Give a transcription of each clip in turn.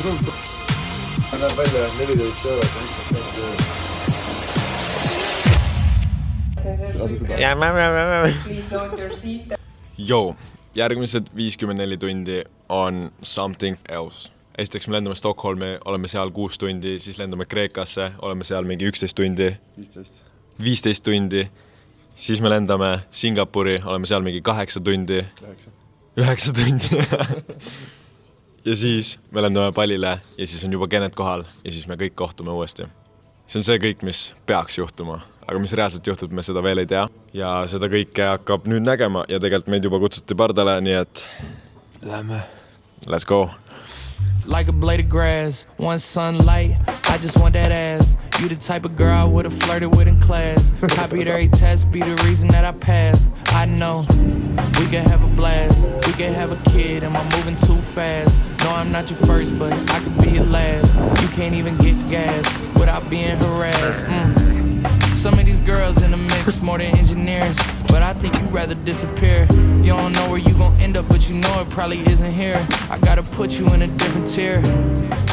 Näeb välja 14 eurot. Joo, järgmised 54 tundi on something else. Esiteks me lendame Stockholmi, oleme seal 6 tundi, siis lendame Kreekasse, oleme seal mingi 11 tundi. 15 tundi. Siis me lendame Singapuri, oleme seal mingi 8 tundi. 9 tundi. Ja siis me lendame Palile ja siis on juba Kennet kohal ja siis me kõik kohtume uuesti. See on see kõik, mis peaks juhtuma. Aga mis reaalselt juhtub, me seda veel ei tea. Ja seda kõike hakkab nüüd nägema ja tegelikult meid juba kutsuti pardale, nii et lähme. Let's go. Like a blade of grass, one sunlight, I just want that ass. You the type of girl I would've flirted with in class. Copied every test, be the reason that I passed. I know, we could have a blast. We could have a kid, am I moving too fast? No, I'm not your first, but I could be your last. You can't even get gas without being harassed. Some of these girls in the mix, more than engineers. But I think you'd rather disappear. You don't know where you gon' end up, but you know it probably isn't here. I gotta put you in a different tier.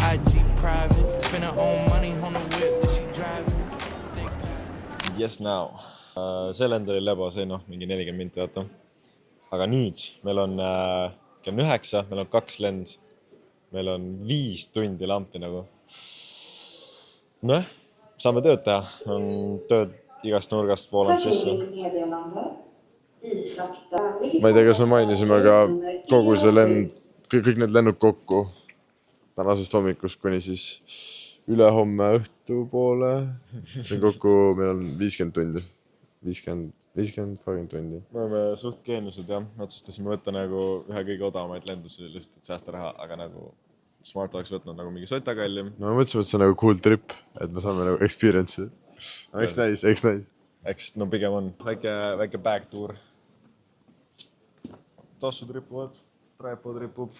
IG private, spend her own money on the whip that she driving. Yes now. See lend oli lebas, ei noh, mingi 40 minti vaata. Aga nüüd meil on kell 9, meil on 2 lend. Meil on 5 tundi lampi nagu. Noh, saame tööd teha. On tööd igast nurgast voolanud sisse. Ma ei tea, kas me mainisime, aga kogu see lend, kõik need lennud kokku tänasest hommikust kuni siis üle homme õhtu poole. See on kokku, meil on 50 tundi. 50 tundi. Me oleme suht geeniused ja otsustasime võtta nagu ühe kõige odavamaid lendusi lihtsalt, et säästa raha, aga nagu Smart oleks võtnud nagu mingi sotakalli. No me mõtlesime, et see on nagu cool trip, et me saame nagu experience'i. Eks näis. Eks, no pigem on väike backtour. Tossud ripuvad, Raepod ripub.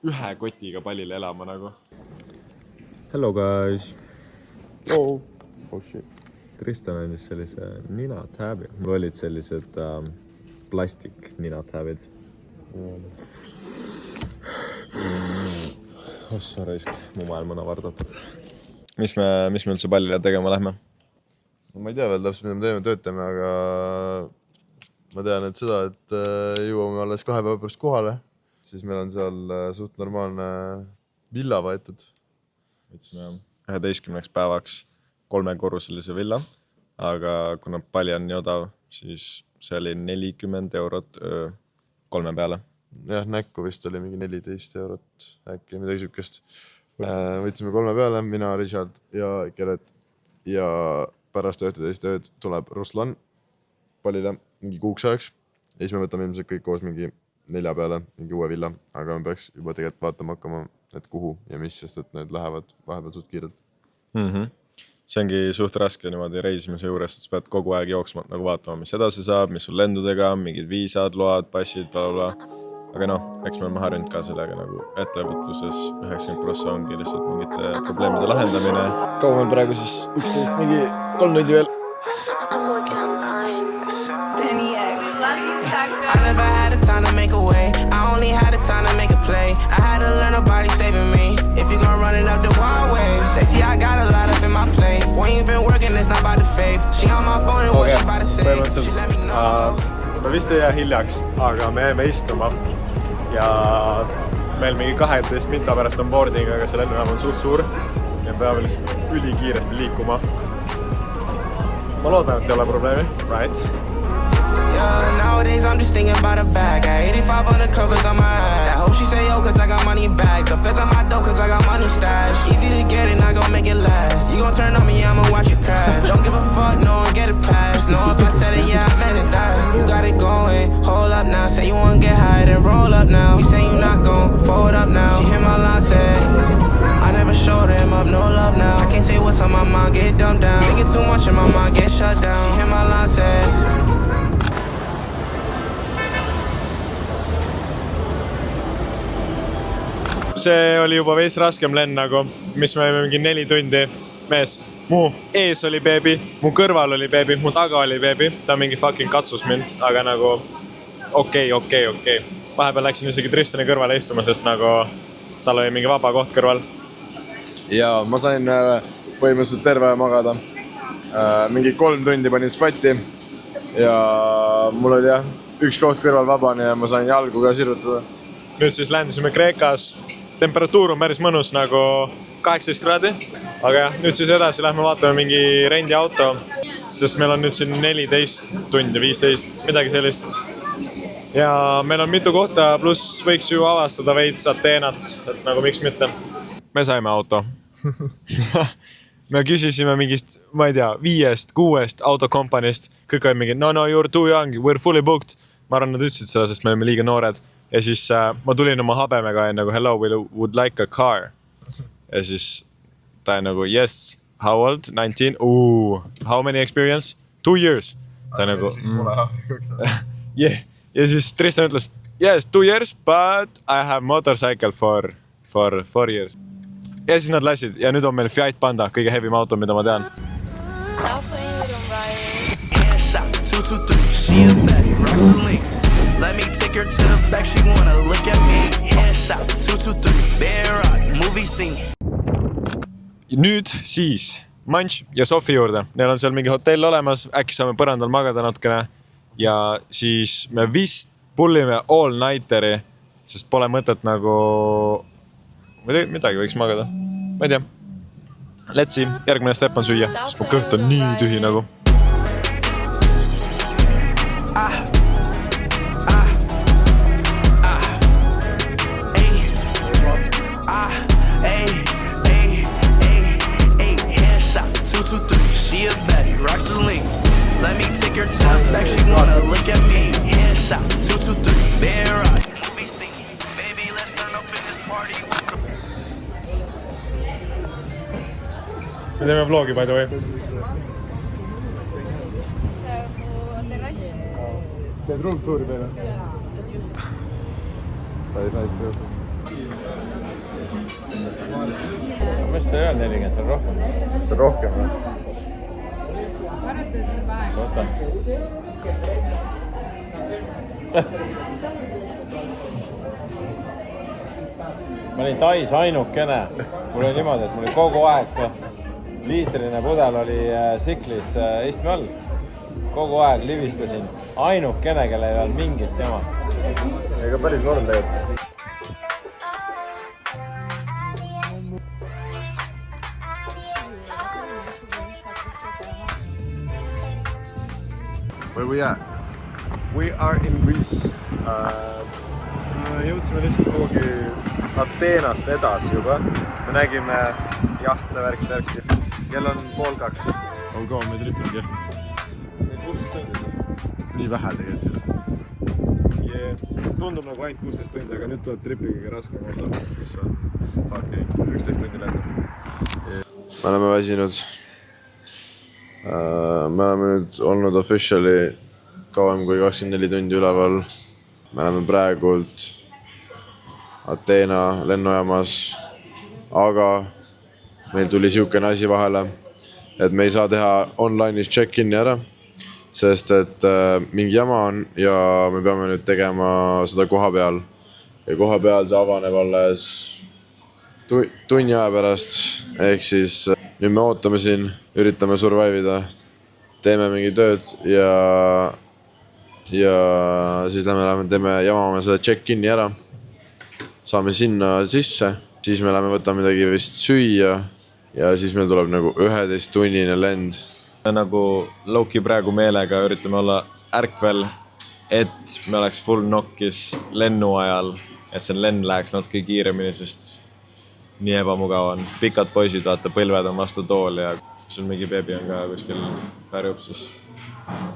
Ühe kotiga Palile elama nagu. Hello guys. Oh shit. Tristan andis sellise ninatääbi. Mul olid sellised plastik ninatääbid. Ossa raisk, mu maailm on avardatud. Mis me üldse Palile tegema lähme? Ma ei tea veel täpselt, mida me teeme, töötame, aga ma tean, et seda, et jõuame alles 2 päeva pärast kohale. Siis meil on seal suht normaalne villa võetud. Võtsime 11 päevaks 3-korruselise villa, aga kuna Pali on nii odav, siis see oli 40 eurot 3 peale. Jah, näkku vist oli mingi 14 eurot äkki, midagi sükest. Võtsime 3 peale, mina, Richard ja Gerrit ja pärast 19 ööd tuleb Ruslan Palile mingi kuuks ajaks. Ja siis me võtame ilmselt kõik koos mingi 4 peale, mingi uue villa, aga me peaks juba tegelikult vaatama hakkama, et kuhu ja mis, sest et need lähevad vahepeal suht kiirelt. See ongi suht raske niimoodi reisimise juures, et sa pead kogu aeg jooksma nagu vaatama, mis edasi saab, mis sul lendudega, mingid viisad, load, passid, bla. Aga noh, eks me oleme harjunud ka sellega nagu ettevõtluses 90% ongi lihtsalt mingite probleemide lahendamine. Kaua meil praegu siis 11, mingi 3 tundi veel. I never had the time to make a way. I only had the time to make a play. I had to learn nobody saving me. If you gon' run it up the wrong way. They see I got a lot up in my plate. When you been working, it's not about the faith. She on my phone and what she about to say. She let me know. Me vist ei jää hiljaks, aga me jäime istuma. Ja meil mingi 12 minta pärast on boarding, aga see lennujaam on suht suur. Ja me peame lihtsalt ülikiiresti liikuma. Ma loodan, et ei ole probleemi. Right. Nowadays I'm just thinking about a bag. Got 85 on the covers on my ass. I hope she say yo cause I got money in bags. The feds on my dough cause I got money stashed. Easy to get it, not gon' make it last. You gon' turn on me, I'ma watch you crash. Don't give a fuck, no one get it past. No, if I said it, yeah, I meant it that. You got it going, hold up now. Say you wanna get high, then roll up now. You say you not gon' fold up now. She hit my line, said I never showed him up, no love now. I can't say what's on my mind, get dumbed down. Thinking too much in my mind, get shut down. She hit my line, said See oli juba veits raskem lend nagu, mis me mingi 4 tundi. Mees, mu ees oli beebi, mu kõrval oli beebi, mu taga oli beebi. Ta mingi fucking katsus mind, aga nagu okei. Vahepeal läksin isegi Tristani kõrvale istuma, sest nagu tal oli mingi vaba koht kõrval. Ja ma sain põhimõtteliselt terve magada. Mingi 3 tundi panin spatti ja mul oli jah, üks koht kõrval vabani ja ma sain jalgu ka sirvutada. Nüüd siis ländisime Kreekas. Temperatuur on päris mõnus nagu 18 kraadi. Aga jah, nüüd siis edasi lähme vaatame mingi rendiauto, sest meil on nüüd siin 14 tundi, 15, midagi sellist. Ja meil on mitu kohta, pluss võiks ju avastada veits Ateenat, et nagu miks mitte. Me saime auto. Me küsisime mingist, ma ei tea, 5-6 autokompanist. Kõik oli mingi, no, you're too young, we're fully booked. Ma arvan, nad ütlesid seda, sest me olime liiga noored. Ja siis ma tulin oma habemega ja nagu, hello, we would like a car. Ja siis ta nagu, yes, how old? 19? How many experience? 2 years. Ta nagu, yeah. Ja siis Tristan ütles, yes, 2 years, but I have motorcycle for 4 years. Ja siis nad lasid ja nüüd on meil Fiat Panda, kõige heavim auto, mida ma tean. Stop playing with him, Ryan. Headshot, 223, she a baddie, rocks a link. Let me take her to the back, she wanna look at me. Headshot, 223, bear rock, movie scene. Nüüd siis Manch ja Sofi juurde. Neil on seal mingi hotell olemas, äkki saame põrandal magada natukene. Ja siis me vist pullime all-nighteri, sest pole mõtet nagu... midagi võiks magada. Ma ei tea. Let's see. Järgmine step on süüa, sest mu kõht on nii tühi nagu. She a baddie, rocks a link. Let me take her to the back, she wanna look at me. Headshot, 223, bear rock. Baby, let's turn up in this party. Me teeme vlogi, by the way. Teed roomtuuri peale? Ta ei saa siis Mis see ei ole 40, see on rohkem? See on rohkem, või? Võta. Ma olin Tais ainukene. Mul oli niimoodi, et mul oli kogu aeg see liitrine pudel oli siklis istme all. Kogu aeg livistasin. Ainukene, kelle ei olnud mingit jama. Ega päris norm tegelikult. Where we at? We are in Greece. Jõudsime lihtsalt kuhugi Ateenast edasi juba. Me nägime jahte värki. Kell on 1:30. On kaua me trippi kestnud? Meil 16 tundi. Nii vähe tegelikult. Tundub nagu ainult 16 tundi, aga nüüd tuleb tripi kõige raskem osa, mis on fucking 11 tundi lendu. Me oleme väsinud. Me oleme nüüd olnud officially kauem kui 24 tundi üleval. Me oleme praegult Ateena lennujaamas, aga meil tuli siukene asi vahele, et me ei saa teha online'is check-in'i ära, sest et mingi jama on ja me peame nüüd tegema seda koha peal. Ja koha peal see avaneb alles tunni aja pärast, ehk siis nüüd me ootame siin, üritame survive'ida, teeme mingi tööd ja siis teeme jamame selle check-in'i ära, saame sinna sisse, siis me lähme võtame midagi vist süüa ja siis meil tuleb nagu 11-tunnine lend. Nagu Loki praegu meelega üritame olla ärkvel, et me oleks full nokkis lennu ajal, et see lend läheks natuke kiiremini, sest nii ebamugav on. Pikad poisid, vaata, põlved on vastu tool ja kui sul mingi beebi on ka kuskil pärjub, siis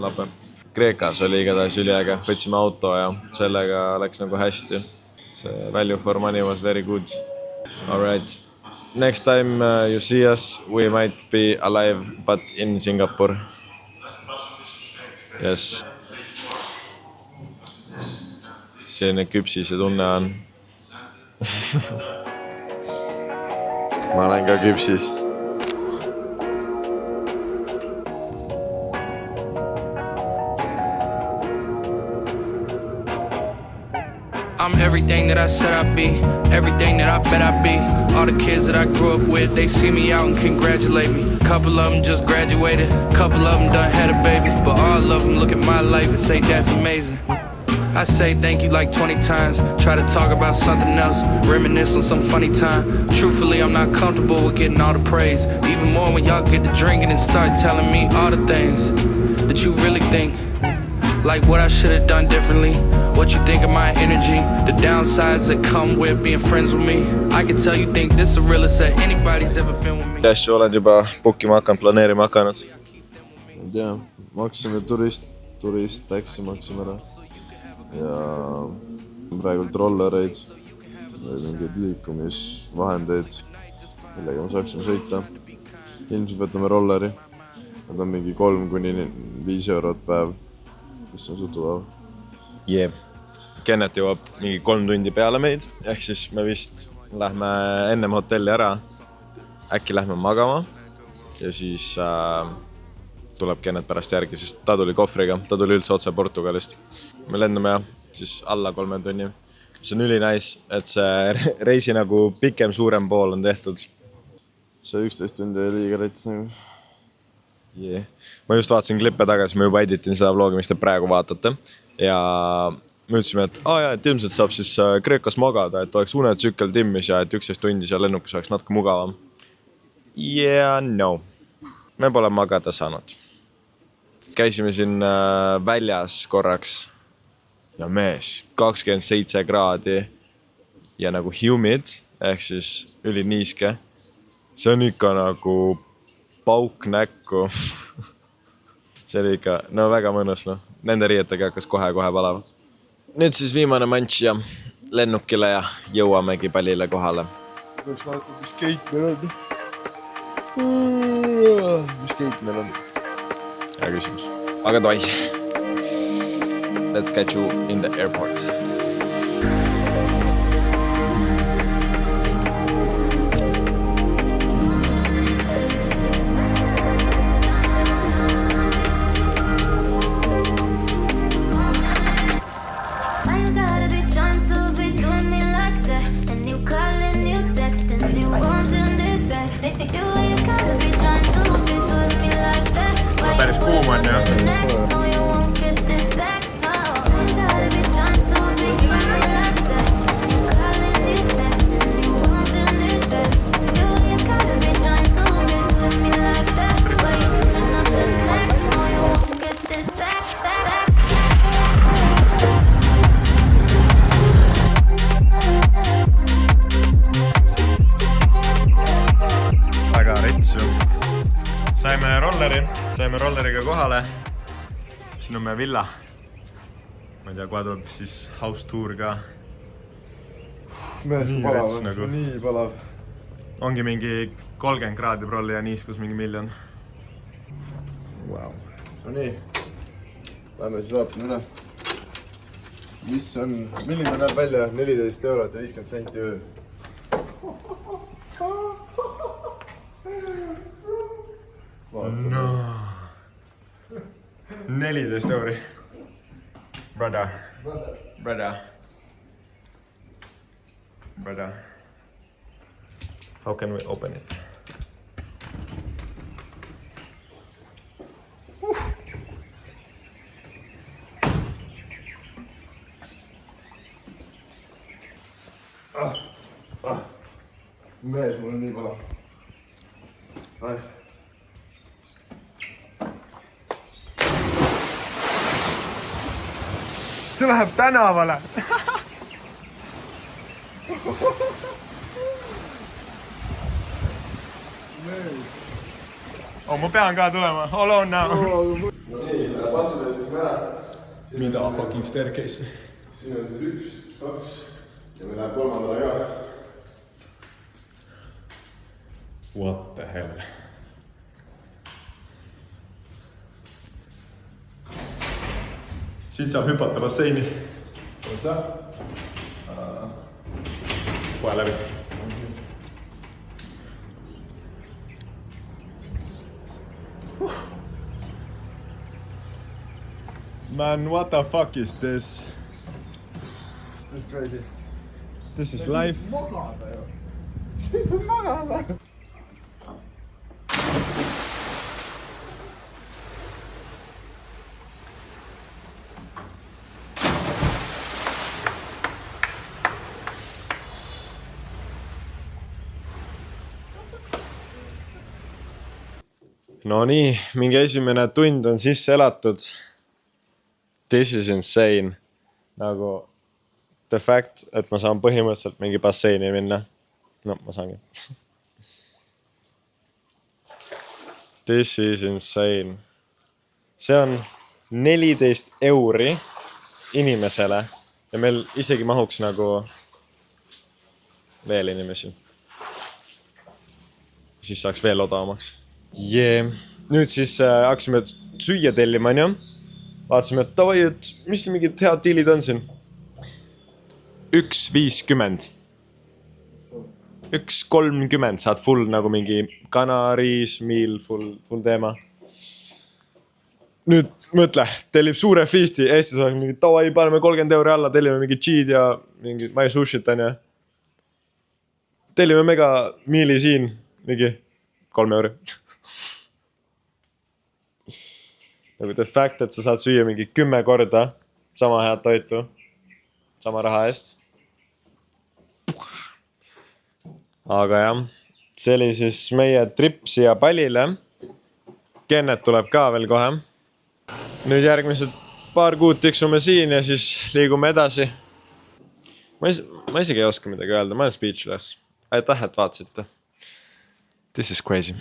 lape. Kreekas oli igatahes üliäge, võtsime auto ja sellega läks nagu hästi. See value for money was very good. Alright. Next time you see us, we might be alive, but in Singapore. Yes. Selline küpsis ja tunne on. Ma olen ka küpsis. I'm everything that I said I'd be, everything that I bet I'd be. All the kids that I grew up with, they see me out and congratulate me. Couple of them just graduated, couple of them done had a baby, but all of them look at my life and say that's amazing. I say thank you like 20 times, try to talk about something else, reminisce on some funny time. Truthfully, I'm not comfortable with getting all the praise, even more when y'all get to drinking and start telling me all the things that you really think. Like what I should have done differently, what you think of my energy, the downsides that come with being friends with me. I can tell you think this is the realest that anybody's ever been with me. Asju oled juba bookima hakanud, planeerima hakanud? ei tea, maksime turist taxi maksime ära ja praegult rollereid või mingeid liikumisvahendeid, millega me saaksime sõita. Ilmselt võtame rolleri, nad on mingi 3–5 eurot päev, mis on sutuvav. Kennet jõuab mingi 3 tundi peale meid, ehk siis me vist lähme ennem hotelli ära, äkki lähme magama ja siis tuleb Kennet pärast järgi, sest ta tuli kohvriga, ta tuli üldse otse Portugalist. Me lendame siis alla 3 tunni. See on ülinais, et see reisi nagu pikem, suurem pool on tehtud. See 11 tundi oli liiga rets nagu. Ma just vaatasin klippe tagasi, ma juba editin seda vlogi, mis te praegu vaatate. Ja me ütlesime, et ilmselt saab siis Kreekas magada, et oleks unetsükkel timmis ja et 11 tundi seal lennukus oleks natuke mugavam. No. Me pole magada saanud. Käisime siin väljas korraks ja mees, 27 kraadi ja nagu humid, ehk siis üliniiske. See on ikka nagu pauk näkku. See oli ikka, no väga mõnus, no. Nende riietega hakkas kohe palav. Nüüd siis viimane manč ja lennukile ja jõuamegi pallile kohale. Peaks vaatama, mis keit meil on. Mis keit meil on? Hea küsimus. Aga toi. Let's catch you in the airport. Päris kuum on ja. Väga ritsu. Saime rolleriga kohale. Siin on meie villa. Ma ei tea, kohe tuleb siis house tour ka. Mees palav on, nagu. Nii palav. Ongi mingi 30 kraadi prolli ja niiskus mingi miljon. Wow. No nii. Lähme siis vaatame üle. Mis on, milline näeb välja 14 eurot ja 50 senti öö. No. 14 euri. Brother. How can we open it? Mees, mul on nii palav. Ai. See läheb tänavale. Ma pean ka tulema. All on now. Nii, passime siis ära. Mida fucking staircase? Siin on siis 1, 2 ja me läheb 3. ka. What the hell? Siit saab hüpata basseini. Oota. Kohe läbi. Man, what the fuck is this? is crazy. This is life. Magada ju. Siis on magada. No nii, mingi esimene tund on sisse elatud. This is insane. Nagu the fact, et ma saan põhimõtteliselt mingi basseini minna. No, ma saangi. This is insane. See on 14 euri inimesele ja meil isegi mahuks nagu veel inimesi. Siis saaks veel odavamaks. Yeah. Nüüd siis hakkasime süüa tellima, on ju? Vaatasime, et tavai, et mis mingid head diilid on siin? 1.50. 1.30 saad full nagu mingi kanariis, meal, full teema. Nüüd mõtle, tellib suure feasti, Eestis oleks mingi tavai, paneme 30 euri alla, tellime mingi cheed ja mingi mai sushit, on ju. Tellime mega meali siin, mingi 3 euri. Nagu the fact, et sa saad süüa mingi 10 korda sama head toitu, sama raha eest. Aga jah, see oli siis meie trip siia Palile. Kennet tuleb ka veel kohe. Nüüd järgmised paar kuud tiksume siin ja siis liigume edasi. Ma isegi ei oska midagi öelda, ma olen speechless. Aitäh, et vaatasite. This is crazy.